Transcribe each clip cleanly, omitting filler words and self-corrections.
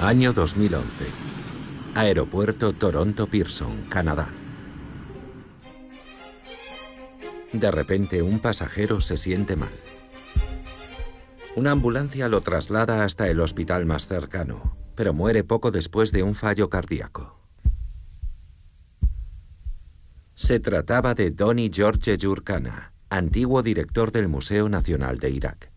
Año 2011. Aeropuerto Toronto Pearson, Canadá. De repente, un pasajero se siente mal. Una ambulancia lo traslada hasta el hospital más cercano, pero muere poco después de un fallo cardíaco. Se trataba de Donny George Jurkana, antiguo director del Museo Nacional de Irak.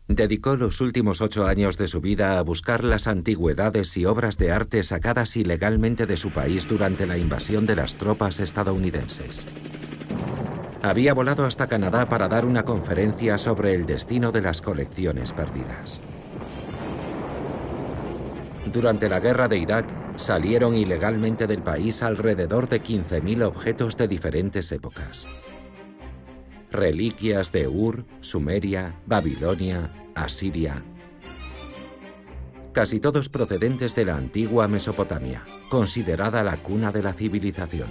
Dedicó los últimos 8 años de su vida a buscar las antigüedades y obras de arte sacadas ilegalmente de su país durante la invasión de las tropas estadounidenses. Había volado hasta Canadá para dar una conferencia sobre el destino de las colecciones perdidas. Durante la guerra de Irak, salieron ilegalmente del país alrededor de 15.000 objetos de diferentes épocas. Reliquias de Ur, Sumeria, Babilonia, Asiria. Casi todos procedentes de la antigua Mesopotamia, considerada la cuna de la civilización.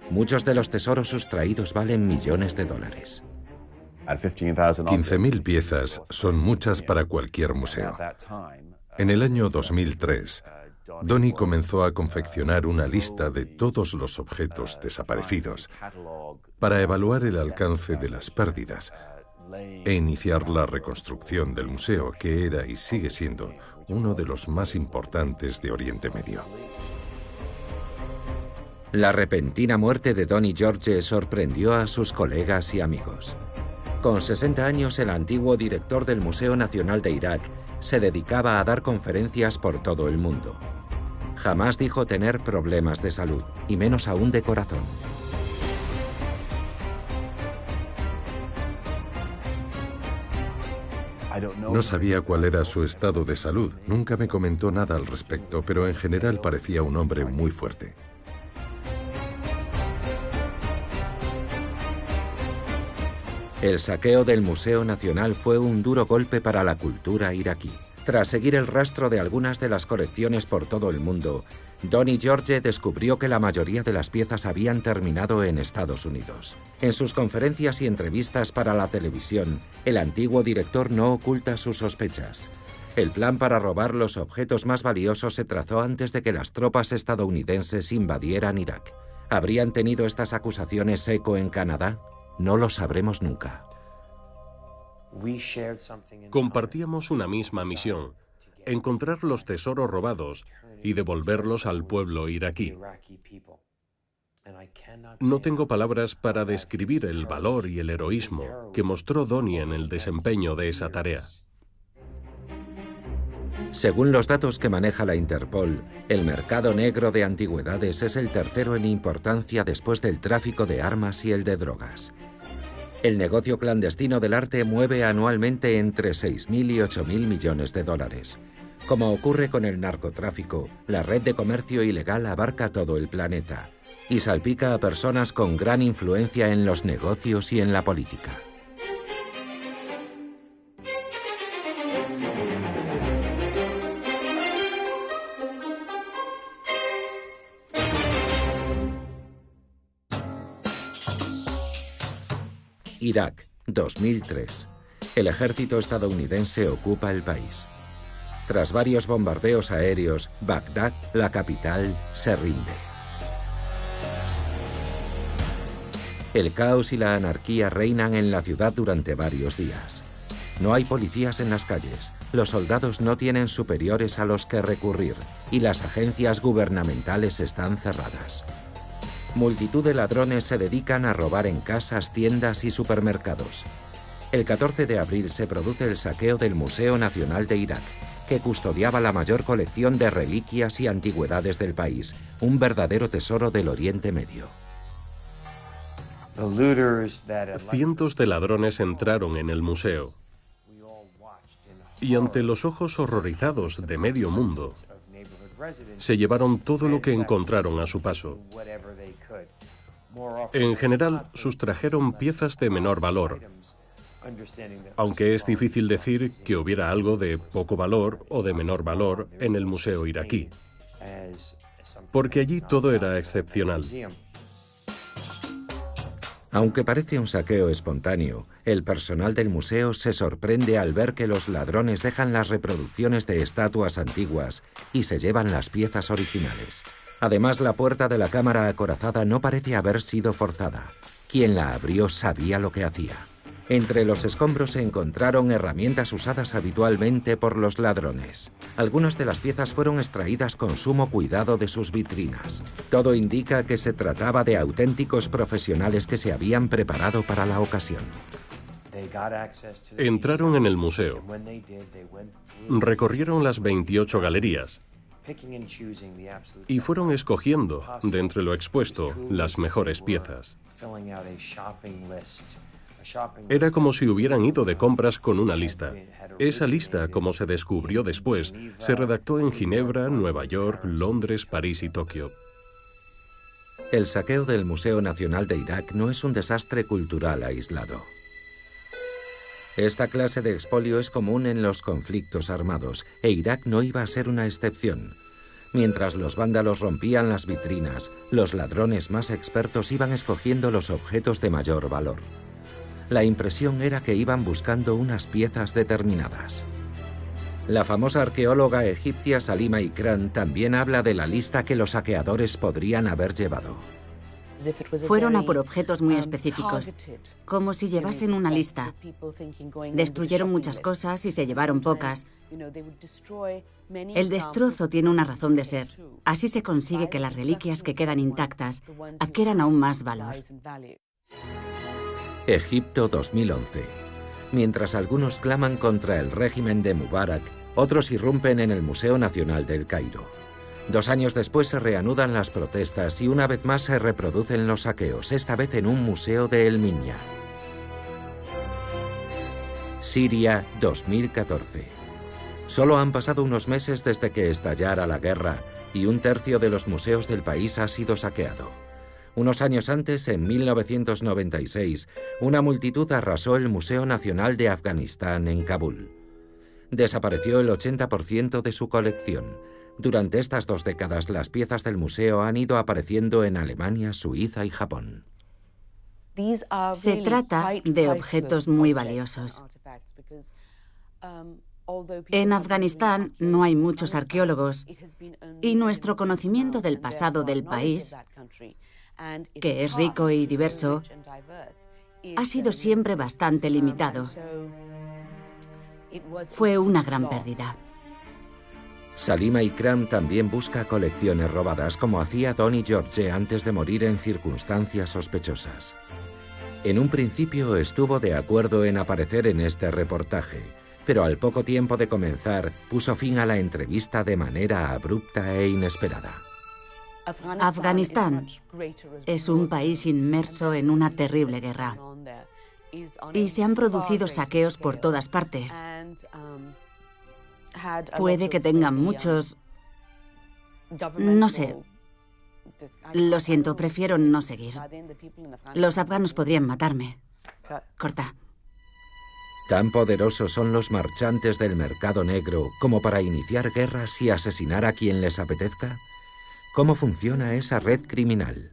Muchos de los tesoros sustraídos valen millones de dólares. 15.000 piezas son muchas para cualquier museo. En el año 2003, Donny comenzó a confeccionar una lista de todos los objetos desaparecidos para evaluar el alcance de las pérdidas e iniciar la reconstrucción del museo, que era y sigue siendo uno de los más importantes de Oriente Medio. La repentina muerte de Donny George sorprendió a sus colegas y amigos. Con 60 años, el antiguo director del Museo Nacional de Irak se dedicaba a dar conferencias por todo el mundo. Jamás dijo tener problemas de salud, y menos aún de corazón. No sabía cuál era su estado de salud. Nunca me comentó nada al respecto, pero en general parecía un hombre muy fuerte. El saqueo del Museo Nacional fue un duro golpe para la cultura iraquí. Tras seguir el rastro de algunas de las colecciones por todo el mundo, Donny George descubrió que la mayoría de las piezas habían terminado en Estados Unidos. En sus conferencias y entrevistas para la televisión, el antiguo director no oculta sus sospechas. El plan para robar los objetos más valiosos se trazó antes de que las tropas estadounidenses invadieran Irak. ¿Habrían tenido estas acusaciones eco en Canadá? No lo sabremos nunca. Compartíamos una misma misión: encontrar los tesoros robados y devolverlos al pueblo iraquí. No tengo palabras para describir el valor y el heroísmo que mostró Donny en el desempeño de esa tarea. Según los datos que maneja la Interpol, el mercado negro de antigüedades es el tercero en importancia después del tráfico de armas y el de drogas. El negocio clandestino del arte mueve anualmente entre 6.000 y 8.000 millones de dólares. Como ocurre con el narcotráfico, la red de comercio ilegal abarca todo el planeta y salpica a personas con gran influencia en los negocios y en la política. Irak, 2003. El ejército estadounidense ocupa el país. Tras varios bombardeos aéreos, Bagdad, la capital, se rinde. El caos y la anarquía reinan en la ciudad durante varios días. No hay policías en las calles, los soldados no tienen superiores a los que recurrir y las agencias gubernamentales están cerradas. Multitud de ladrones se dedican a robar en casas, tiendas y supermercados. El 14 de abril se produce el saqueo del Museo Nacional de Irak, que custodiaba la mayor colección de reliquias y antigüedades del país, un verdadero tesoro del Oriente Medio. Cientos de ladrones entraron en el museo y ante los ojos horrorizados de medio mundo, se llevaron todo lo que encontraron a su paso. En general, sustrajeron piezas de menor valor, aunque es difícil decir que hubiera algo de poco valor o de menor valor en el museo iraquí, porque allí todo era excepcional. Aunque parece un saqueo espontáneo, el personal del museo se sorprende al ver que los ladrones dejan las reproducciones de estatuas antiguas y se llevan las piezas originales. Además, la puerta de la cámara acorazada no parece haber sido forzada. Quien la abrió sabía lo que hacía. Entre los escombros se encontraron herramientas usadas habitualmente por los ladrones. Algunas de las piezas fueron extraídas con sumo cuidado de sus vitrinas. Todo indica que se trataba de auténticos profesionales que se habían preparado para la ocasión. Entraron en el museo. Recorrieron las 28 galerías y fueron escogiendo, de entre lo expuesto, las mejores piezas. Era como si hubieran ido de compras con una lista. Esa lista, como se descubrió después, se redactó en Ginebra, Nueva York, Londres, París y Tokio. El saqueo del Museo Nacional de Irak no es un desastre cultural aislado. Esta clase de expolio es común en los conflictos armados, e Irak no iba a ser una excepción. Mientras los vándalos rompían las vitrinas, los ladrones más expertos iban escogiendo los objetos de mayor valor. La impresión era que iban buscando unas piezas determinadas. La famosa arqueóloga egipcia Salima Ikram también habla de la lista que los saqueadores podrían haber llevado. Fueron a por objetos muy específicos, como si llevasen una lista. Destruyeron muchas cosas y se llevaron pocas. El destrozo tiene una razón de ser. Así se consigue que las reliquias que quedan intactas adquieran aún más valor. Egipto 2011. Mientras algunos claman contra el régimen de Mubarak, otros irrumpen en el Museo Nacional del Cairo. 2 años después se reanudan las protestas y una vez más se reproducen los saqueos, esta vez en un museo de El Minya. Siria 2014. Solo han pasado unos meses desde que estallara la guerra y 1/3 de los museos del país ha sido saqueado. Unos años antes, en 1996, una multitud arrasó el Museo Nacional de Afganistán en Kabul. Desapareció el 80% de su colección. Durante estas 2 décadas, las piezas del museo han ido apareciendo en Alemania, Suiza y Japón. Se trata de objetos muy valiosos. En Afganistán no hay muchos arqueólogos y nuestro conocimiento del pasado del país, que es rico y diverso, ha sido siempre bastante limitado. Fue una gran pérdida. Salima Ikram también busca colecciones robadas, como hacía Donny George antes de morir en circunstancias sospechosas. En un principio estuvo de acuerdo en aparecer en este reportaje, pero al poco tiempo de comenzar puso fin a la entrevista de manera abrupta e inesperada. Afganistán es un país inmerso en una terrible guerra y se han producido saqueos por todas partes. Puede que tengan muchos... No sé. Lo siento, prefiero no seguir. Los afganos podrían matarme. Corta. Tan poderosos son los marchantes del mercado negro como para iniciar guerras y asesinar a quien les apetezca. ¿Cómo funciona esa red criminal?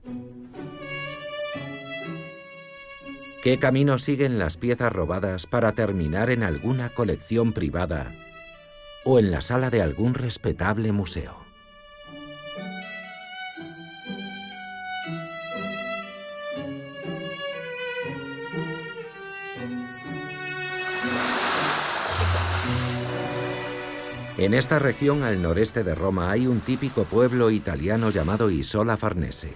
¿Qué camino siguen las piezas robadas para terminar en alguna colección privada o en la sala de algún respetable museo? En esta región al noreste de Roma hay un típico pueblo italiano llamado Isola Farnese.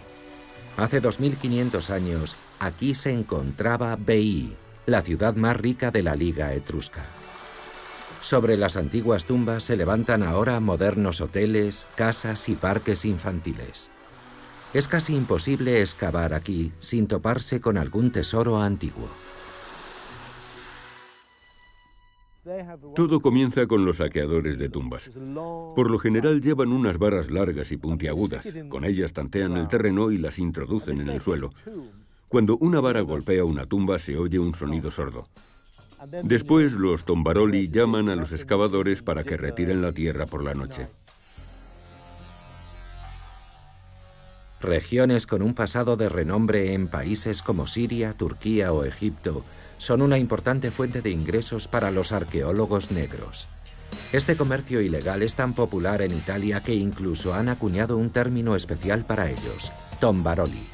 Hace 2500 años, aquí se encontraba Veii, la ciudad más rica de la Liga Etrusca. Sobre las antiguas tumbas se levantan ahora modernos hoteles, casas y parques infantiles. Es casi imposible excavar aquí sin toparse con algún tesoro antiguo. Todo comienza con los saqueadores de tumbas. Por lo general llevan unas varas largas y puntiagudas. Con ellas tantean el terreno y las introducen en el suelo. Cuando una vara golpea una tumba se oye un sonido sordo. Después los tombaroli llaman a los excavadores para que retiren la tierra por la noche. Regiones con un pasado de renombre en países como Siria, Turquía o Egipto son una importante fuente de ingresos para los arqueólogos negros. Este comercio ilegal es tan popular en Italia que incluso han acuñado un término especial para ellos, tombaroli.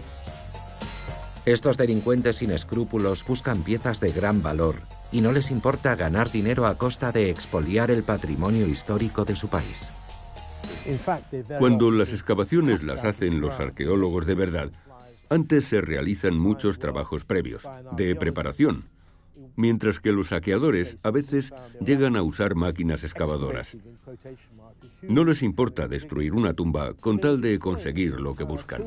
Estos delincuentes sin escrúpulos buscan piezas de gran valor y no les importa ganar dinero a costa de expoliar el patrimonio histórico de su país. Cuando las excavaciones las hacen los arqueólogos de verdad, antes se realizan muchos trabajos previos, de preparación, mientras que los saqueadores a veces llegan a usar máquinas excavadoras. No les importa destruir una tumba con tal de conseguir lo que buscan.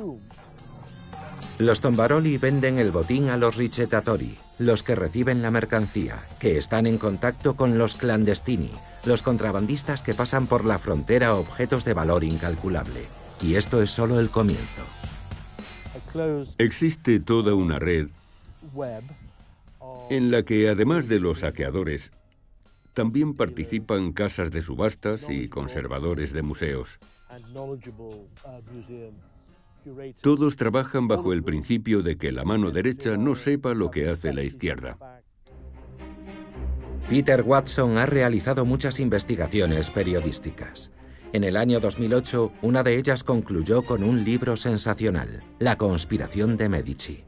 Los tombaroli venden el botín a los ricettatori, los que reciben la mercancía, que están en contacto con los clandestini, los contrabandistas que pasan por la frontera objetos de valor incalculable. Y esto es solo el comienzo. Existe toda una red en la que, además de los saqueadores, también participan casas de subastas y conservadores de museos. Todos trabajan bajo el principio de que la mano derecha no sepa lo que hace la izquierda. Peter Watson ha realizado muchas investigaciones periodísticas. En el año 2008, una de ellas concluyó con un libro sensacional, La conspiración de Medici.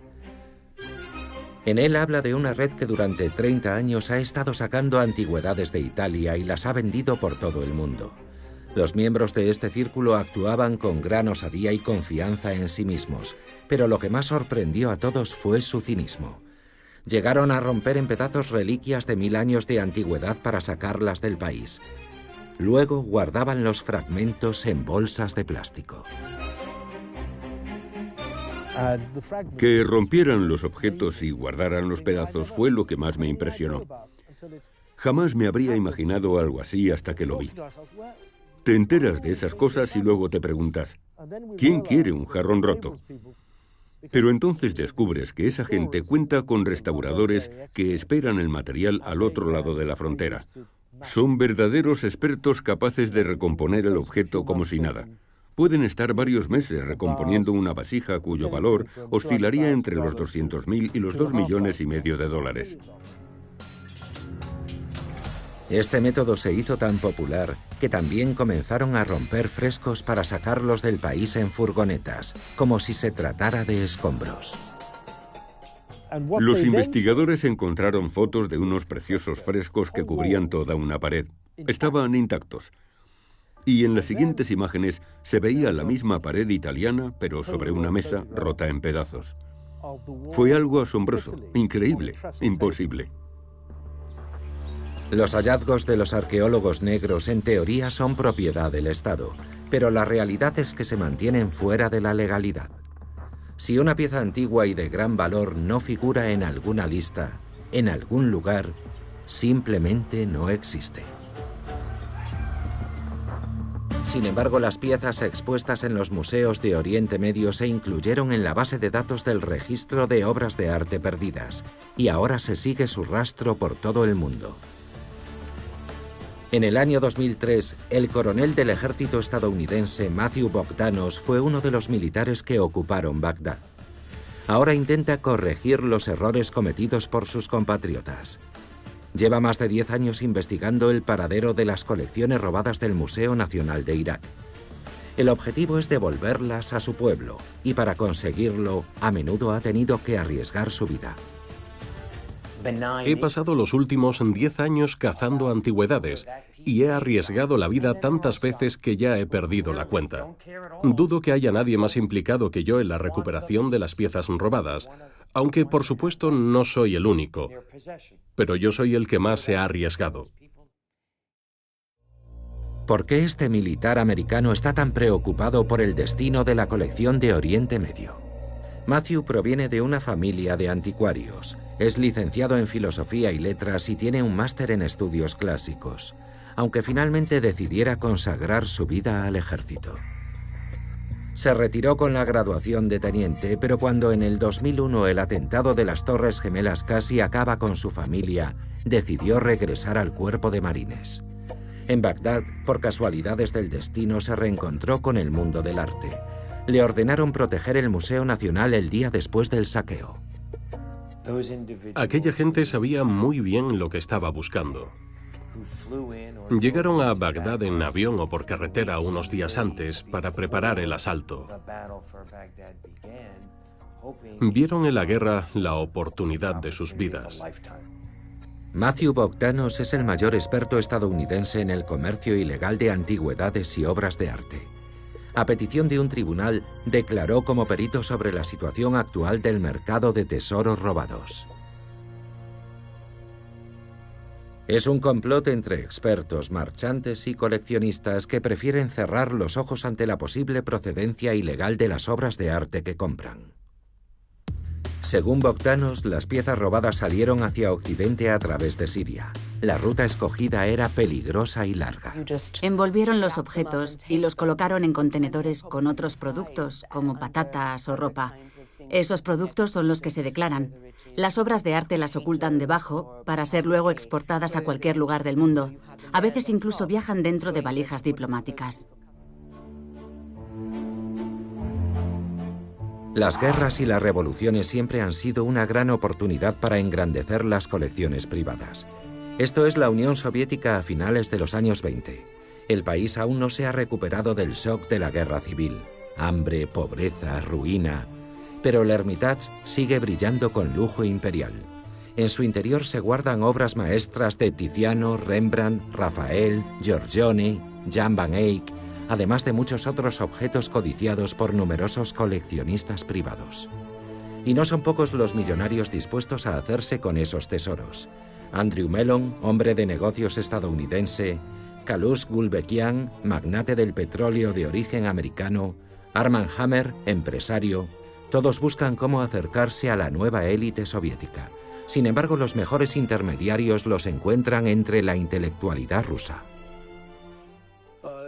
En él habla de una red que durante 30 años ha estado sacando antigüedades de Italia y las ha vendido por todo el mundo. Los miembros de este círculo actuaban con gran osadía y confianza en sí mismos, pero lo que más sorprendió a todos fue su cinismo. Llegaron a romper en pedazos reliquias de 1000 años de antigüedad para sacarlas del país. Luego guardaban los fragmentos en bolsas de plástico. Que rompieran los objetos y guardaran los pedazos fue lo que más me impresionó. Jamás me habría imaginado algo así hasta que lo vi. Te enteras de esas cosas y luego te preguntas, ¿quién quiere un jarrón roto? Pero entonces descubres que esa gente cuenta con restauradores que esperan el material al otro lado de la frontera. Son verdaderos expertos capaces de recomponer el objeto como si nada. Pueden estar varios meses recomponiendo una vasija cuyo valor oscilaría entre los 200.000 y los 2,5 millones de dólares. Este método se hizo tan popular que también comenzaron a romper frescos para sacarlos del país en furgonetas, como si se tratara de escombros. Los investigadores encontraron fotos de unos preciosos frescos que cubrían toda una pared. Estaban intactos. Y en las siguientes imágenes se veía la misma pared italiana, pero sobre una mesa rota en pedazos. Fue algo asombroso, increíble, imposible. Los hallazgos de los arqueólogos negros en teoría son propiedad del Estado, pero la realidad es que se mantienen fuera de la legalidad. Si una pieza antigua y de gran valor no figura en alguna lista, en algún lugar, simplemente no existe. Sin embargo, las piezas expuestas en los museos de Oriente Medio se incluyeron en la base de datos del registro de obras de arte perdidas, y ahora se sigue su rastro por todo el mundo. En el año 2003, el coronel del ejército estadounidense Matthew Bogdanos fue uno de los militares que ocuparon Bagdad. Ahora intenta corregir los errores cometidos por sus compatriotas. Lleva más de 10 años investigando el paradero de las colecciones robadas del Museo Nacional de Irak. El objetivo es devolverlas a su pueblo, y para conseguirlo, a menudo ha tenido que arriesgar su vida. He pasado los últimos 10 años cazando antigüedades y he arriesgado la vida tantas veces que ya he perdido la cuenta. Dudo que haya nadie más implicado que yo en la recuperación de las piezas robadas, aunque por supuesto no soy el único, pero yo soy el que más se ha arriesgado. ¿Por qué este militar americano está tan preocupado por el destino de la colección de Oriente Medio? Matthew proviene de una familia de anticuarios. Es licenciado en Filosofía y Letras y tiene un máster en estudios clásicos, aunque finalmente decidiera consagrar su vida al ejército. Se retiró con la graduación de teniente, pero cuando en el 2001 el atentado de las Torres Gemelas casi acaba con su familia, decidió regresar al cuerpo de marines. En Bagdad, por casualidades del destino, se reencontró con el mundo del arte. le ordenaron proteger el Museo Nacional el día después del saqueo. Aquella gente sabía muy bien lo que estaba buscando. Llegaron a Bagdad en avión o por carretera unos días antes para preparar el asalto. Vieron en la guerra la oportunidad de sus vidas. Matthew Bogdanos es el mayor experto estadounidense en el comercio ilegal de antigüedades y obras de arte. A petición de un tribunal, declaró como perito sobre la situación actual del mercado de tesoros robados. Es un complot entre expertos, marchantes y coleccionistas que prefieren cerrar los ojos ante la posible procedencia ilegal de las obras de arte que compran. Según Bogdanos, las piezas robadas salieron hacia Occidente a través de Siria. La ruta escogida era peligrosa y larga. Envolvieron los objetos y los colocaron en contenedores con otros productos, como patatas o ropa. Esos productos son los que se declaran. Las obras de arte las ocultan debajo para ser luego exportadas a cualquier lugar del mundo. A veces incluso viajan dentro de valijas diplomáticas. Las guerras y las revoluciones siempre han sido una gran oportunidad para engrandecer las colecciones privadas. Esto es la Unión Soviética a finales de los años 20. El país aún no se ha recuperado del shock de la guerra civil. Hambre, pobreza, ruina. Pero el Hermitage sigue brillando con lujo imperial. En su interior se guardan obras maestras de Tiziano, Rembrandt, Rafael, Giorgione, Jan van Eyck, además de muchos otros objetos codiciados por numerosos coleccionistas privados. Y no son pocos los millonarios dispuestos a hacerse con esos tesoros. Andrew Mellon, hombre de negocios estadounidense, Kalush Gulbenkian, magnate del petróleo de origen americano, Armand Hammer, empresario, todos buscan cómo acercarse a la nueva élite soviética. Sin embargo, los mejores intermediarios los encuentran entre la intelectualidad rusa.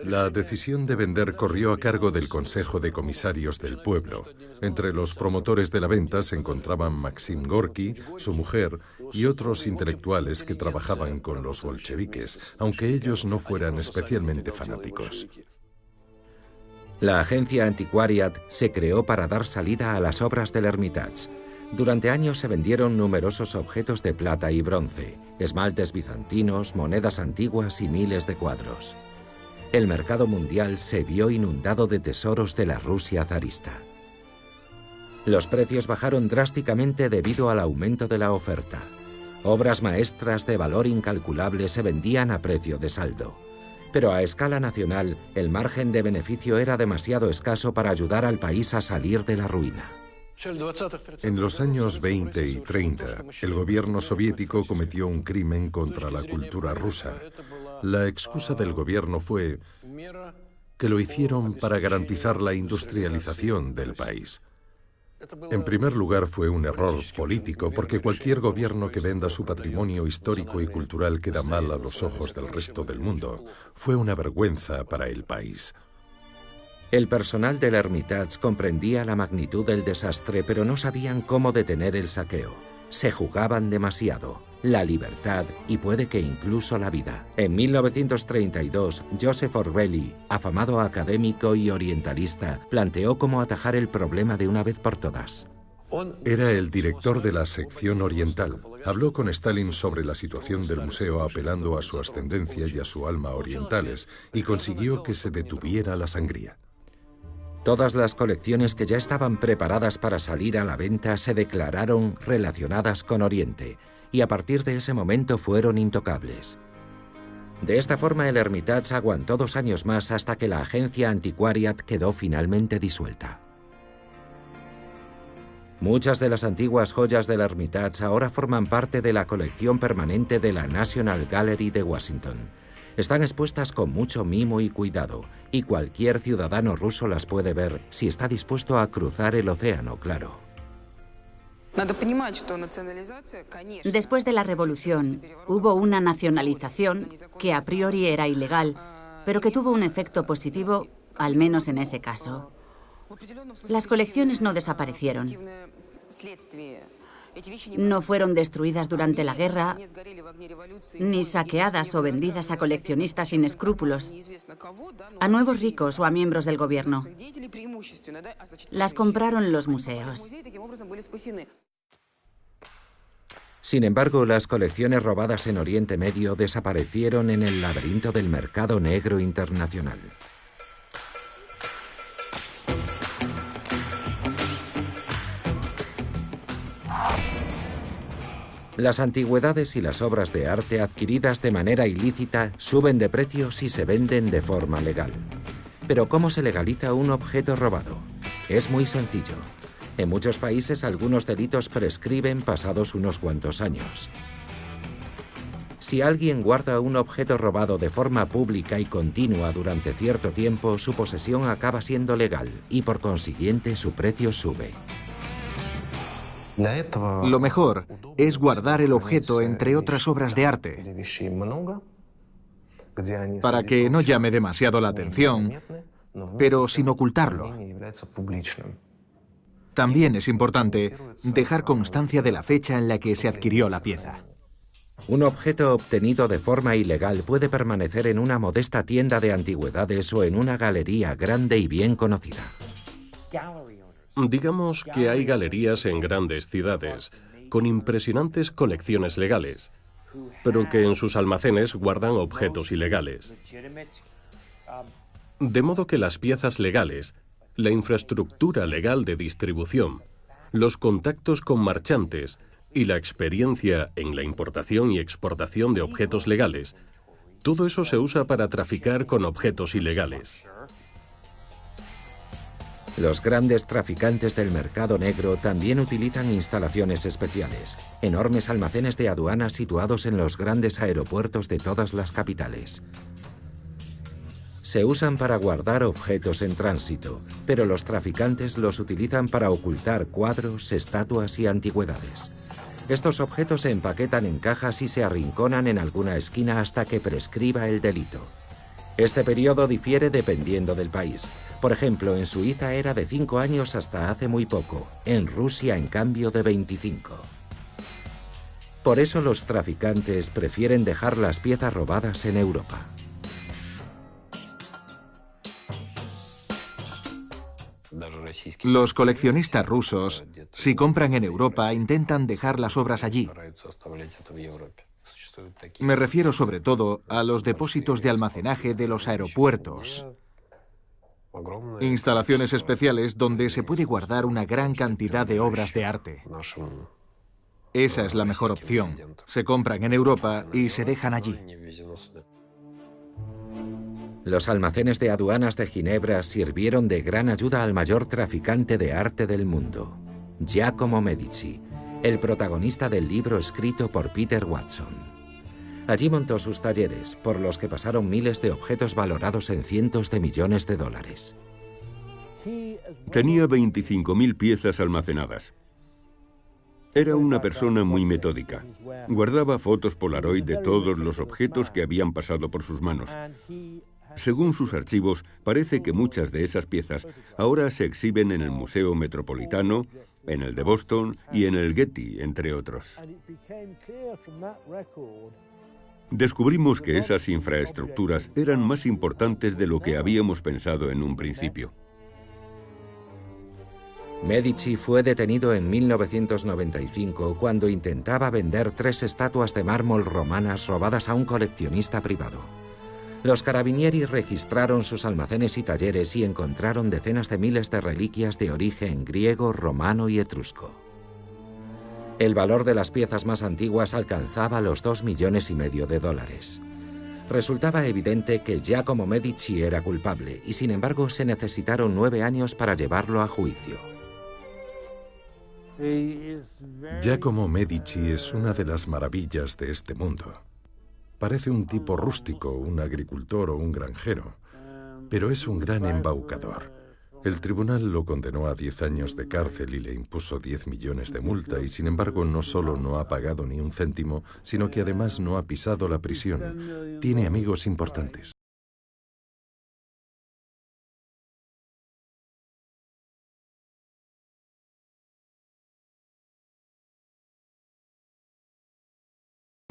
La decisión de vender corrió a cargo del Consejo de Comisarios del Pueblo. Entre los promotores de la venta se encontraban Maxim Gorky, su mujer, y otros intelectuales que trabajaban con los bolcheviques, aunque ellos no fueran especialmente fanáticos. La agencia Antiquariat se creó para dar salida a las obras del Hermitage. Durante años se vendieron numerosos objetos de plata y bronce, esmaltes bizantinos, monedas antiguas y miles de cuadros. El mercado mundial se vio inundado de tesoros de la Rusia zarista. Los precios bajaron drásticamente debido al aumento de la oferta. Obras maestras de valor incalculable se vendían a precio de saldo. Pero a escala nacional, el margen de beneficio era demasiado escaso para ayudar al país a salir de la ruina. En los años 20 y 30, el gobierno soviético cometió un crimen contra la cultura rusa. La excusa del gobierno fue que lo hicieron para garantizar la industrialización del país. En primer lugar, fue un error político, porque cualquier gobierno que venda su patrimonio histórico y cultural queda mal a los ojos del resto del mundo. Fue una vergüenza para el país. El personal del Hermitage comprendía la magnitud del desastre, pero no sabían cómo detener el saqueo. Se jugaban demasiado, la libertad y puede que incluso la vida. En 1932, Joseph Orbeli, afamado académico y orientalista, planteó cómo atajar el problema de una vez por todas. Era el director de la sección oriental. Habló con Stalin sobre la situación del museo apelando a su ascendencia y a su alma orientales y consiguió que se detuviera la sangría. Todas las colecciones que ya estaban preparadas para salir a la venta se declararon relacionadas con Oriente y a partir de ese momento fueron intocables. De esta forma el Hermitage aguantó 2 años más hasta que la agencia Antiquariat quedó finalmente disuelta. Muchas de las antiguas joyas del Hermitage ahora forman parte de la colección permanente de la National Gallery de Washington. Están expuestas con mucho mimo y cuidado, y cualquier ciudadano ruso las puede ver si está dispuesto a cruzar el océano, claro. Después de la revolución, hubo una nacionalización que a priori era ilegal, pero que tuvo un efecto positivo, al menos en ese caso. Las colecciones no desaparecieron. No fueron destruidas durante la guerra, ni saqueadas o vendidas a coleccionistas sin escrúpulos, a nuevos ricos o a miembros del gobierno. Las compraron los museos. Sin embargo, las colecciones robadas en Oriente Medio desaparecieron en el laberinto del mercado negro internacional. Las antigüedades y las obras de arte adquiridas de manera ilícita suben de precio si se venden de forma legal. Pero ¿cómo se legaliza un objeto robado? Es muy sencillo. En muchos países algunos delitos prescriben pasados unos cuantos años. Si alguien guarda un objeto robado de forma pública y continua durante cierto tiempo, su posesión acaba siendo legal y por consiguiente su precio sube. Lo mejor es guardar el objeto entre otras obras de arte para que no llame demasiado la atención, pero sin ocultarlo. También es importante dejar constancia de la fecha en la que se adquirió la pieza. Un objeto obtenido de forma ilegal puede permanecer en una modesta tienda de antigüedades o en una galería grande y bien conocida. Digamos que hay galerías en grandes ciudades con impresionantes colecciones legales, pero que en sus almacenes guardan objetos ilegales. De modo que las piezas legales, la infraestructura legal de distribución, los contactos con marchantes y la experiencia en la importación y exportación de objetos legales, todo eso se usa para traficar con objetos ilegales. Los grandes traficantes del mercado negro también utilizan instalaciones especiales, enormes almacenes de aduanas situados en los grandes aeropuertos de todas las capitales. Se usan para guardar objetos en tránsito, pero los traficantes los utilizan para ocultar cuadros, estatuas y antigüedades. Estos objetos se empaquetan en cajas y se arrinconan en alguna esquina hasta que prescriba el delito. Este periodo difiere dependiendo del país. Por ejemplo, en Suiza era de 5 años hasta hace muy poco, en Rusia en cambio de 25. Por eso los traficantes prefieren dejar las piezas robadas en Europa. Los coleccionistas rusos, si compran en Europa, intentan dejar las obras allí. Me refiero sobre todo a los depósitos de almacenaje de los aeropuertos. Instalaciones especiales donde se puede guardar una gran cantidad de obras de arte. Esa es la mejor opción. Se compran en Europa y se dejan allí. Los almacenes de aduanas de Ginebra sirvieron de gran ayuda al mayor traficante de arte del mundo, Giacomo Medici, el protagonista del libro escrito por Peter Watson. Allí montó sus talleres, por los que pasaron miles de objetos valorados en cientos de millones de dólares. Tenía 25.000 piezas almacenadas. Era una persona muy metódica. Guardaba fotos Polaroid de todos los objetos que habían pasado por sus manos. Según sus archivos, parece que muchas de esas piezas ahora se exhiben en el Museo Metropolitano, en el de Boston y en el Getty, entre otros. Descubrimos que esas infraestructuras eran más importantes de lo que habíamos pensado en un principio. Medici fue detenido en 1995 cuando intentaba vender 3 estatuas de mármol romanas robadas a un coleccionista privado. Los carabinieri registraron sus almacenes y talleres y encontraron decenas de miles de reliquias de origen griego, romano y etrusco. El valor de las piezas más antiguas alcanzaba los $2,5 millones de dólares. Resultaba evidente que Giacomo Medici era culpable y sin embargo se necesitaron 9 años para llevarlo a juicio. Giacomo Medici es una de las maravillas de este mundo. Parece un tipo rústico, un agricultor o un granjero, pero es un gran embaucador. El tribunal lo condenó a 10 años de cárcel y le impuso 10 millones de multa y sin embargo no solo no ha pagado ni un céntimo, sino que además no ha pisado la prisión. Tiene amigos importantes.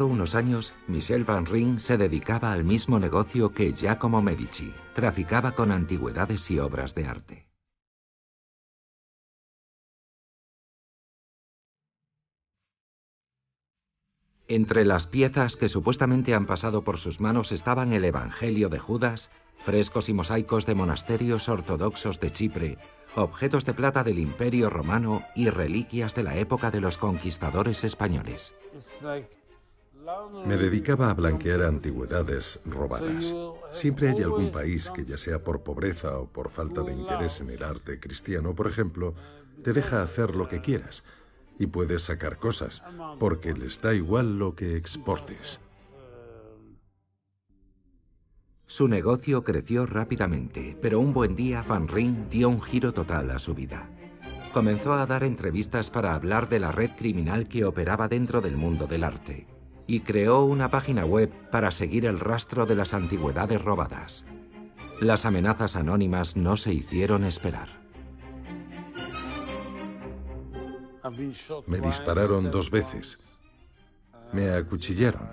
unos años, Michel Van Rijn se dedicaba al mismo negocio que Giacomo Medici. Traficaba con antigüedades y obras de arte. Entre las piezas que supuestamente han pasado por sus manos estaban el Evangelio de Judas, frescos y mosaicos de monasterios ortodoxos de Chipre, objetos de plata del Imperio Romano y reliquias de la época de los conquistadores españoles. Me dedicaba a blanquear antigüedades robadas. Siempre hay algún país que, ya sea por pobreza o por falta de interés en el arte cristiano, por ejemplo, te deja hacer lo que quieras y puedes sacar cosas, porque les da igual lo que exportes. Su negocio creció rápidamente, pero un buen día Van Rijn dio un giro total a su vida. Comenzó a dar entrevistas para hablar de la red criminal que operaba dentro del mundo del arte, y creó una página web para seguir el rastro de las antigüedades robadas. Las amenazas anónimas no se hicieron esperar. Me dispararon 2 veces. Me acuchillaron.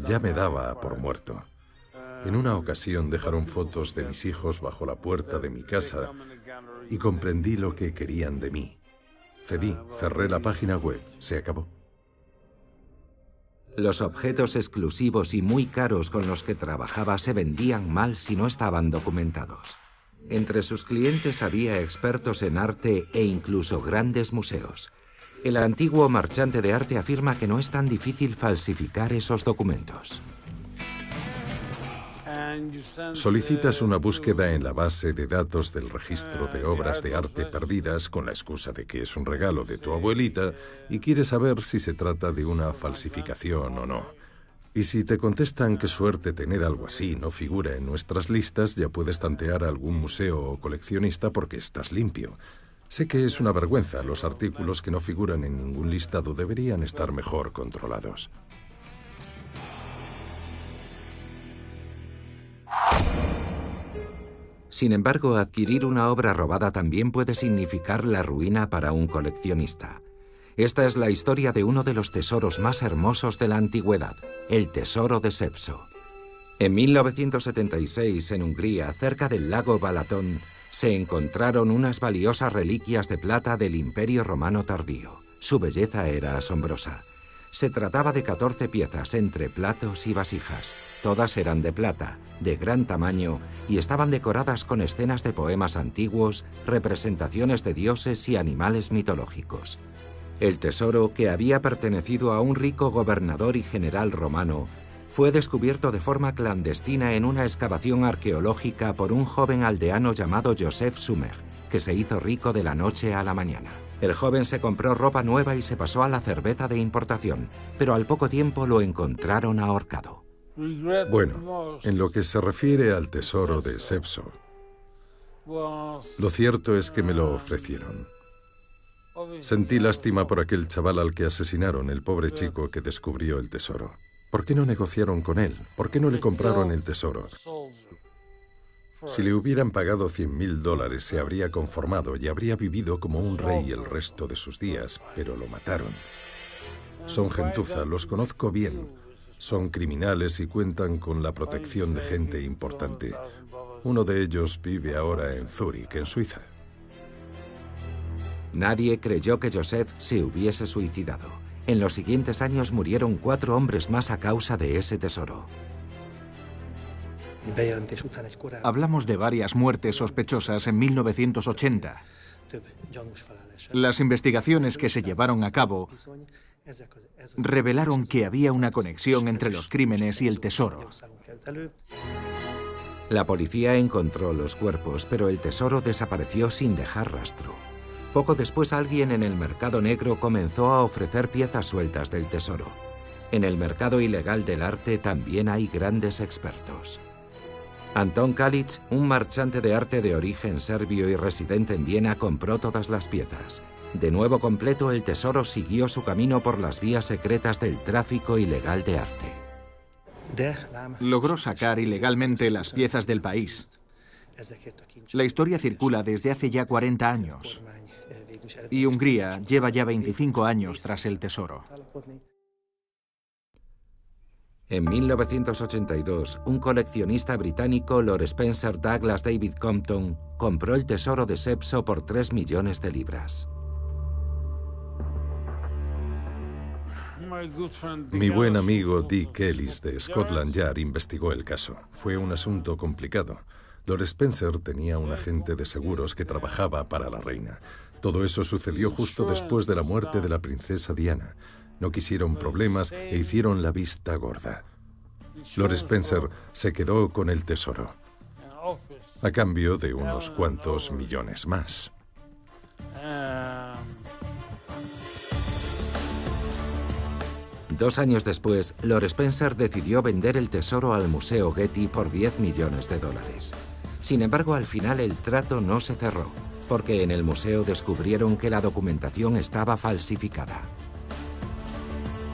Ya me daba por muerto. En una ocasión dejaron fotos de mis hijos bajo la puerta de mi casa y comprendí lo que querían de mí. Cedí, cerré la página web, se acabó. Los objetos exclusivos y muy caros con los que trabajaba se vendían mal si no estaban documentados. Entre sus clientes había expertos en arte e incluso grandes museos. El antiguo marchante de arte afirma que no es tan difícil falsificar esos documentos. Solicitas una búsqueda en la base de datos del registro de obras de arte perdidas con la excusa de que es un regalo de tu abuelita y quieres saber si se trata de una falsificación o no. Y si te contestan que suerte tener algo así no figura en nuestras listas, ya puedes tantear a algún museo o coleccionista porque estás limpio. Sé que es una vergüenza, los artículos que no figuran en ningún listado deberían estar mejor controlados. Sin embargo, adquirir una obra robada también puede significar la ruina para un coleccionista. Esta es la historia de uno de los tesoros más hermosos de la antigüedad, el tesoro de Scepso. En 1976, en Hungría, cerca del lago Balatón, se encontraron unas valiosas reliquias de plata del Imperio Romano tardío. Su belleza era asombrosa. Se trataba de 14 piezas entre platos y vasijas. Todas eran de plata, de gran tamaño, y estaban decoradas con escenas de poemas antiguos, representaciones de dioses y animales mitológicos. El tesoro, que había pertenecido a un rico gobernador y general romano, fue descubierto de forma clandestina en una excavación arqueológica por un joven aldeano llamado Joseph Sumer, que se hizo rico de la noche a la mañana. El joven se compró ropa nueva y se pasó a la cerveza de importación, pero al poco tiempo lo encontraron ahorcado. Bueno, en lo que se refiere al tesoro de Scepso, lo cierto es que me lo ofrecieron. Sentí lástima por aquel chaval al que asesinaron, el pobre chico que descubrió el tesoro. ¿Por qué no negociaron con él? ¿Por qué no le compraron el tesoro? Si le hubieran pagado $100.000, se habría conformado y habría vivido como un rey el resto de sus días, pero lo mataron. Son gentuza, los conozco bien. Son criminales y cuentan con la protección de gente importante. Uno de ellos vive ahora en Zúrich, en Suiza. Nadie creyó que Joseph se hubiese suicidado. En los siguientes años murieron 4 hombres más a causa de ese tesoro. Hablamos de varias muertes sospechosas en 1980. Las investigaciones que se llevaron a cabo revelaron que había una conexión entre los crímenes y el tesoro. La policía encontró los cuerpos, pero el tesoro desapareció sin dejar rastro. Poco después, alguien en el mercado negro comenzó a ofrecer piezas sueltas del tesoro. En el mercado ilegal del arte también hay grandes expertos. Anton Kalic, un marchante de arte de origen serbio y residente en Viena, compró todas las piezas. De nuevo completo, el tesoro siguió su camino por las vías secretas del tráfico ilegal de arte. Logró sacar ilegalmente las piezas del país. La historia circula desde hace ya 40 años. Y Hungría lleva ya 25 años tras el tesoro. En 1982, un coleccionista británico, Lord Spencer Douglas David Compton, compró el tesoro de Scepso por 3 millones de libras. Mi buen amigo Dick Ellis de Scotland Yard investigó el caso. Fue un asunto complicado. Lord Spencer tenía un agente de seguros que trabajaba para la reina. Todo eso sucedió justo después de la muerte de la princesa Diana. No quisieron problemas e hicieron la vista gorda. Lord Spencer se quedó con el tesoro, a cambio de unos cuantos millones más. Dos años después, Lord Spencer decidió vender el tesoro al Museo Getty por 10 millones de dólares. Sin embargo, al final el trato no se cerró, porque en el museo descubrieron que la documentación estaba falsificada.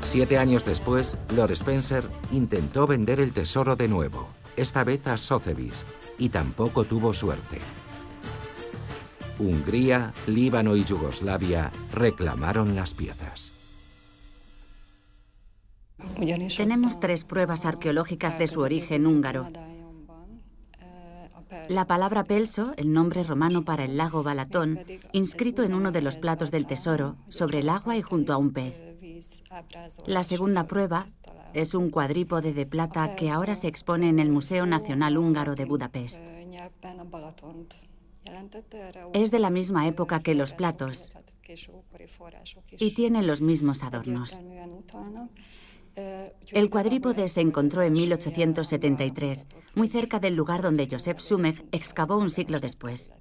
7 años después, Lord Spencer intentó vender el tesoro de nuevo, esta vez a Sotheby's, y tampoco tuvo suerte. Hungría, Líbano y Yugoslavia reclamaron las piezas. Tenemos 3 pruebas arqueológicas de su origen húngaro. La palabra Pelso, el nombre romano para el lago Balatón, inscrito en uno de los platos del tesoro, sobre el agua y junto a un pez. La segunda prueba es un cuadrípode de plata que ahora se expone en el Museo Nacional Húngaro de Budapest. Es de la misma época que los platos y tiene los mismos adornos. El cuadrípode se encontró en 1873, muy cerca del lugar donde Joseph Sumech excavó un siglo después.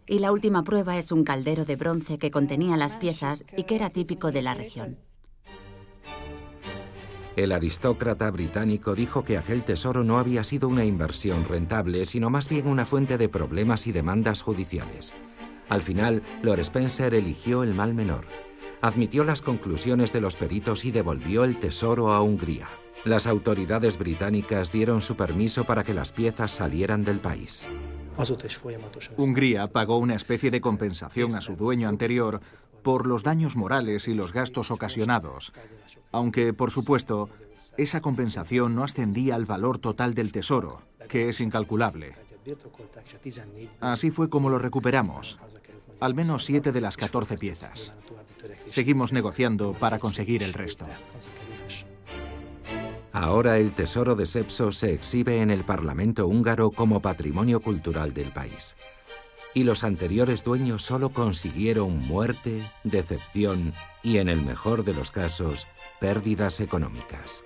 Y la última prueba es un caldero de bronce que contenía las piezas y que era típico de la región. El aristócrata británico dijo que aquel tesoro no había sido una inversión rentable, sino más bien una fuente de problemas y demandas judiciales. Al final, Lord Spencer eligió el mal menor. Admitió las conclusiones de los peritos y devolvió el tesoro a Hungría. Las autoridades británicas dieron su permiso para que las piezas salieran del país. Hungría pagó una especie de compensación a su dueño anterior por los daños morales y los gastos ocasionados, aunque, por supuesto, esa compensación no ascendía al valor total del tesoro, que es incalculable. Así fue como lo recuperamos, al menos 7 de las 14 piezas. Seguimos negociando para conseguir el resto. Ahora el tesoro de Scepso se exhibe en el Parlamento húngaro como patrimonio cultural del país. Y los anteriores dueños solo consiguieron muerte, decepción y, en el mejor de los casos, pérdidas económicas.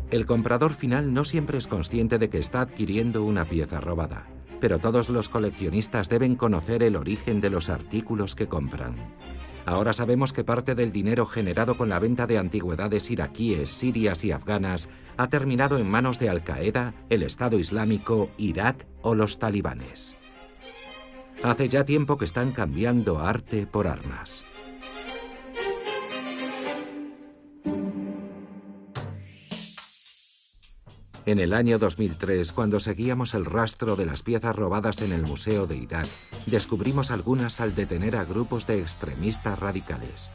El comprador final no siempre es consciente de que está adquiriendo una pieza robada, pero todos los coleccionistas deben conocer el origen de los artículos que compran. Ahora sabemos que parte del dinero generado con la venta de antigüedades iraquíes, sirias y afganas ha terminado en manos de Al-Qaeda, el Estado Islámico, Irak o los talibanes. Hace ya tiempo que están cambiando arte por armas. En el año 2003, cuando seguíamos el rastro de las piezas robadas en el Museo de Irak, descubrimos algunas al detener a grupos de extremistas radicales.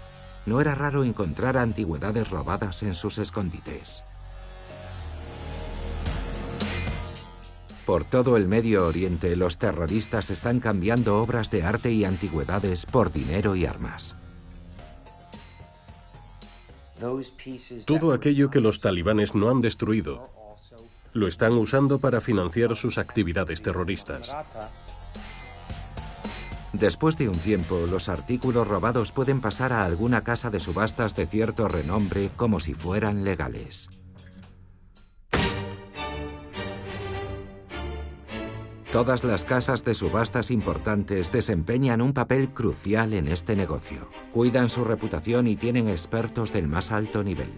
No era raro encontrar antigüedades robadas en sus escondites. Por todo el Medio Oriente, los terroristas están cambiando obras de arte y antigüedades por dinero y armas. Todo aquello que los talibanes no han destruido lo están usando para financiar sus actividades terroristas. Después de un tiempo, los artículos robados pueden pasar a alguna casa de subastas de cierto renombre como si fueran legales. Todas las casas de subastas importantes desempeñan un papel crucial en este negocio. Cuidan su reputación y tienen expertos del más alto nivel.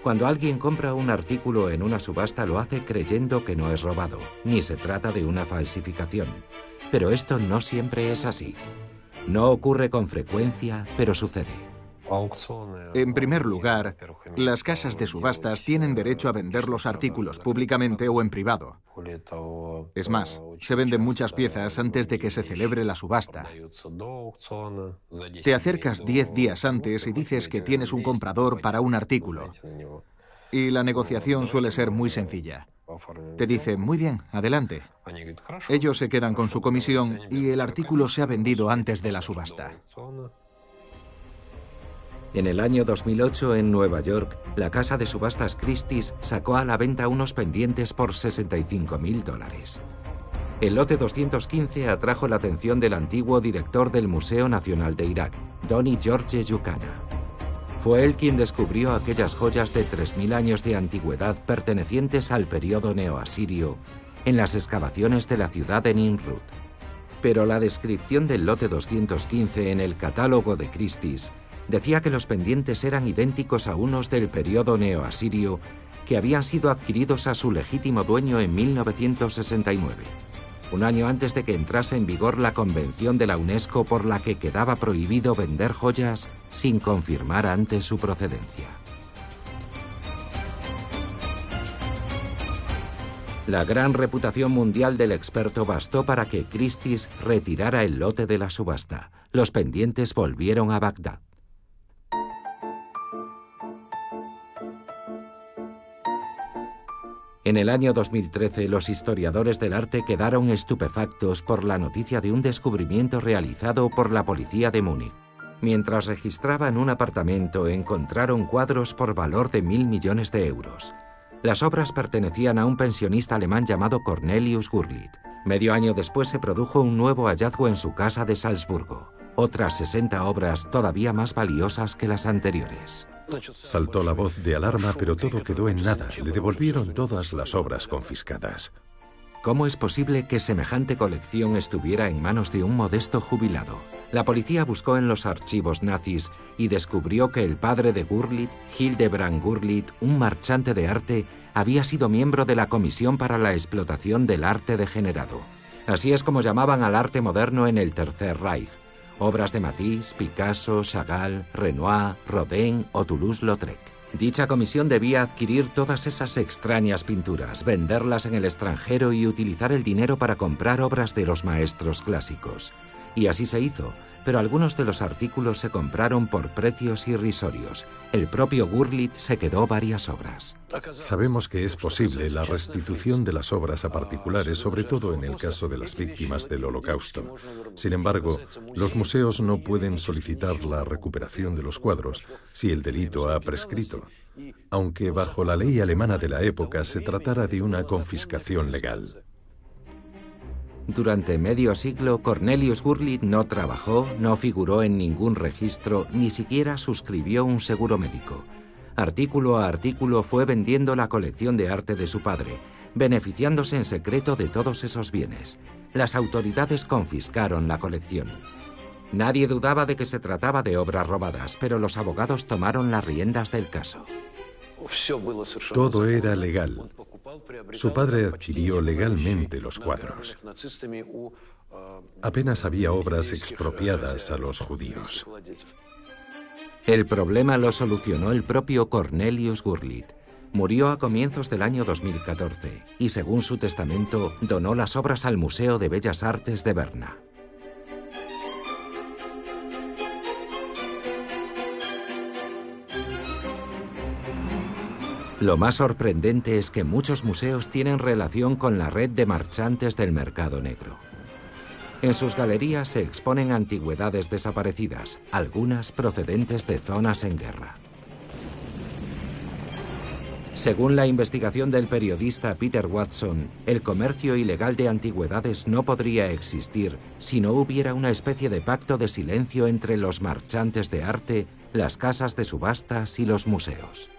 Cuando alguien compra un artículo en una subasta lo hace creyendo que no es robado, ni se trata de una falsificación. Pero esto no siempre es así. No ocurre con frecuencia, pero sucede. En primer lugar, las casas de subastas tienen derecho a vender los artículos públicamente o en privado. Es más, se venden muchas piezas antes de que se celebre la subasta. Te acercas 10 días antes y dices que tienes un comprador para un artículo. Y la negociación suele ser muy sencilla. Te dicen, muy bien, adelante. Ellos se quedan con su comisión y el artículo se ha vendido antes de la subasta. En el año 2008, en Nueva York, la casa de subastas Christie's sacó a la venta unos pendientes por $65.000. El lote 215 atrajo la atención del antiguo director del Museo Nacional de Irak, Doni George Yucana. Fue él quien descubrió aquellas joyas de 3.000 años de antigüedad pertenecientes al periodo neoasirio en las excavaciones de la ciudad de Nimrud. Pero la descripción del lote 215 en el catálogo de Christie's decía que los pendientes eran idénticos a unos del periodo neoasirio que habían sido adquiridos a su legítimo dueño en 1969, un año antes de que entrase en vigor la convención de la UNESCO por la que quedaba prohibido vender joyas sin confirmar antes su procedencia. La gran reputación mundial del experto bastó para que Christie's retirara el lote de la subasta. Los pendientes volvieron a Bagdad. En el año 2013, los historiadores del arte quedaron estupefactos por la noticia de un descubrimiento realizado por la policía de Múnich. Mientras registraban un apartamento, encontraron cuadros por valor de 1.000 millones de euros. Las obras pertenecían a un pensionista alemán llamado Cornelius Gurlitt. Medio año después se produjo un nuevo hallazgo en su casa de Salzburgo. Otras 60 obras todavía más valiosas que las anteriores. Saltó la voz de alarma, pero todo quedó en nada. Le devolvieron todas las obras confiscadas. ¿Cómo es posible que semejante colección estuviera en manos de un modesto jubilado? La policía buscó en los archivos nazis y descubrió que el padre de Gurlitt, Hildebrand Gurlitt, un marchante de arte, había sido miembro de la Comisión para la Explotación del Arte Degenerado. Así es como llamaban al arte moderno en el Tercer Reich. Obras de Matisse, Picasso, Chagall, Renoir, Rodin o Toulouse-Lautrec. Dicha comisión debía adquirir todas esas extrañas pinturas, venderlas en el extranjero y utilizar el dinero para comprar obras de los maestros clásicos. Y así se hizo, pero algunos de los artículos se compraron por precios irrisorios. El propio Gurlitt se quedó varias obras. Sabemos que es posible la restitución de las obras a particulares, sobre todo en el caso de las víctimas del Holocausto. Sin embargo, los museos no pueden solicitar la recuperación de los cuadros si el delito ha prescrito, aunque bajo la ley alemana de la época se tratara de una confiscación legal. Durante medio siglo, Cornelius Gurlitt no trabajó, no figuró en ningún registro, ni siquiera suscribió un seguro médico. Artículo a artículo fue vendiendo la colección de arte de su padre, beneficiándose en secreto de todos esos bienes. Las autoridades confiscaron la colección. Nadie dudaba de que se trataba de obras robadas, pero los abogados tomaron las riendas del caso. Todo era legal. Su padre adquirió legalmente los cuadros. Apenas había obras expropiadas a los judíos. El problema lo solucionó el propio Cornelius Gurlitt. Murió a comienzos del año 2014 y, según su testamento, donó las obras al Museo de Bellas Artes de Berna. Lo más sorprendente es que muchos museos tienen relación con la red de marchantes del mercado negro. En sus galerías se exponen antigüedades desaparecidas, algunas procedentes de zonas en guerra. Según la investigación del periodista Peter Watson, el comercio ilegal de antigüedades no podría existir si no hubiera una especie de pacto de silencio entre los marchantes de arte, las casas de subastas y los museos.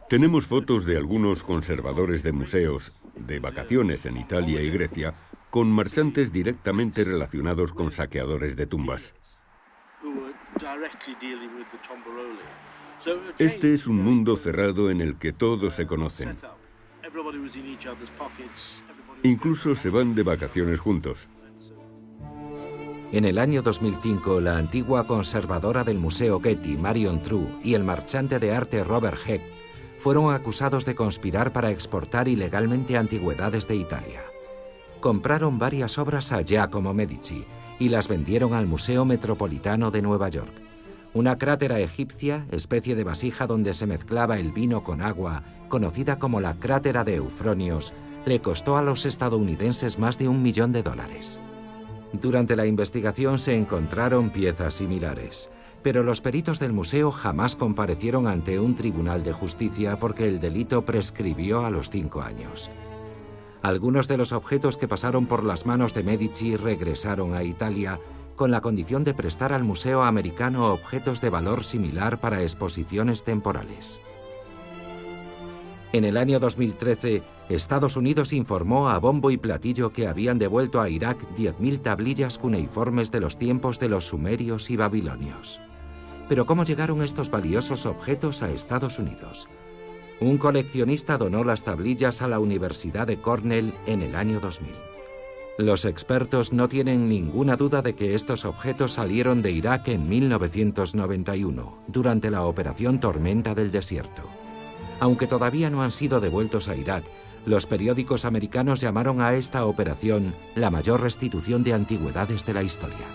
Tenemos fotos de algunos conservadores de museos de vacaciones en Italia y Grecia con marchantes directamente relacionados con saqueadores de tumbas. Este es un mundo cerrado en el que todos se conocen. Incluso se van de vacaciones juntos. En el año 2005, la antigua conservadora del Museo Getty, Marion True, y el marchante de arte Robert Heck fueron acusados de conspirar para exportar ilegalmente antigüedades de Italia. Compraron varias obras a Giacomo Medici y las vendieron al Museo Metropolitano de Nueva York. Una crátera egipcia, especie de vasija donde se mezclaba el vino con agua, conocida como la crátera de Eufronios, le costó a los estadounidenses más de $1 millón. Durante la investigación se encontraron piezas similares, pero los peritos del museo jamás comparecieron ante un tribunal de justicia porque el delito prescribió a los 5 años. Algunos de los objetos que pasaron por las manos de Medici regresaron a Italia con la condición de prestar al Museo Americano objetos de valor similar para exposiciones temporales. En el año 2013, Estados Unidos informó a bombo y platillo que habían devuelto a Irak 10.000 tablillas cuneiformes de los tiempos de los sumerios y babilonios. Pero ¿cómo llegaron estos valiosos objetos a Estados Unidos? Un coleccionista donó las tablillas a la Universidad de Cornell en el año 2000. Los expertos no tienen ninguna duda de que estos objetos salieron de Irak en 1991, durante la Operación Tormenta del Desierto. Aunque todavía no han sido devueltos a Irak, los periódicos americanos llamaron a esta operación la mayor restitución de antigüedades de la historia.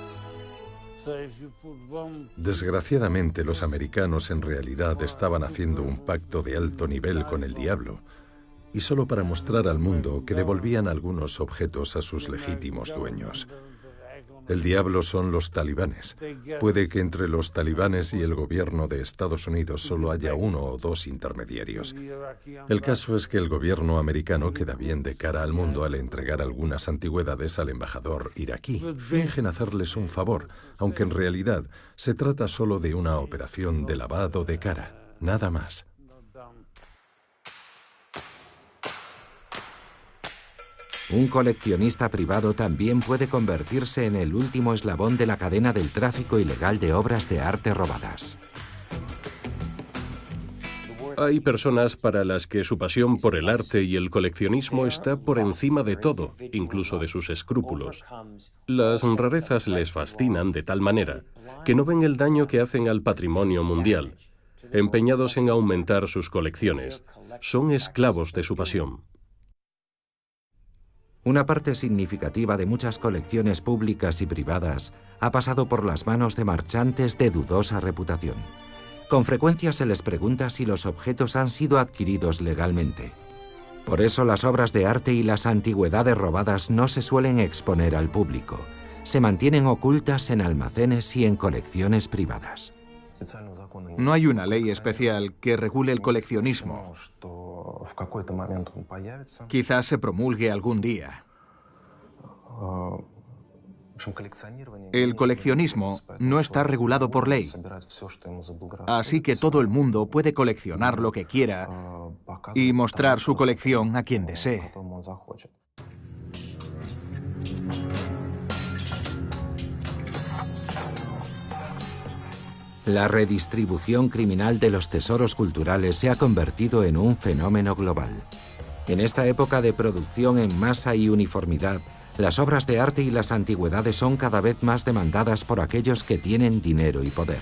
Desgraciadamente, los americanos en realidad estaban haciendo un pacto de alto nivel con el diablo, y solo para mostrar al mundo que devolvían algunos objetos a sus legítimos dueños. El diablo son los talibanes. Puede que entre los talibanes y el gobierno de Estados Unidos solo haya 1 o 2 intermediarios. El caso es que el gobierno americano queda bien de cara al mundo al entregar algunas antigüedades al embajador iraquí. Fingen hacerles un favor, aunque en realidad se trata solo de una operación de lavado de cara, nada más. Un coleccionista privado también puede convertirse en el último eslabón de la cadena del tráfico ilegal de obras de arte robadas. Hay personas para las que su pasión por el arte y el coleccionismo está por encima de todo, incluso de sus escrúpulos. Las rarezas les fascinan de tal manera que no ven el daño que hacen al patrimonio mundial. Empeñados en aumentar sus colecciones, son esclavos de su pasión. Una parte significativa de muchas colecciones públicas y privadas ha pasado por las manos de marchantes de dudosa reputación. Con frecuencia se les pregunta si los objetos han sido adquiridos legalmente. Por eso las obras de arte y las antigüedades robadas no se suelen exponer al público. Se mantienen ocultas en almacenes y en colecciones privadas. No hay una ley especial que regule el coleccionismo. Quizás se promulgue algún día. El coleccionismo no está regulado por ley, así que todo el mundo puede coleccionar lo que quiera y mostrar su colección a quien desee. La redistribución criminal de los tesoros culturales se ha convertido en un fenómeno global. En esta época de producción en masa y uniformidad, las obras de arte y las antigüedades son cada vez más demandadas por aquellos que tienen dinero y poder.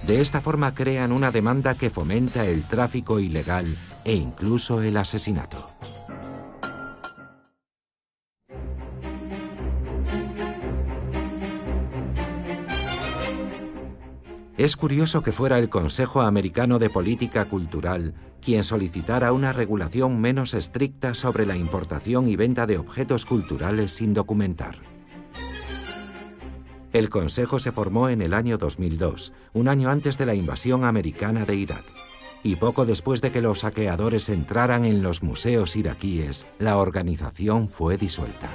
De esta forma crean una demanda que fomenta el tráfico ilegal e incluso el asesinato. Es curioso que fuera el Consejo Americano de Política Cultural quien solicitara una regulación menos estricta sobre la importación y venta de objetos culturales sin documentar. El Consejo se formó en el año 2002, un año antes de la invasión americana de Irak, y poco después de que los saqueadores entraran en los museos iraquíes, la organización fue disuelta.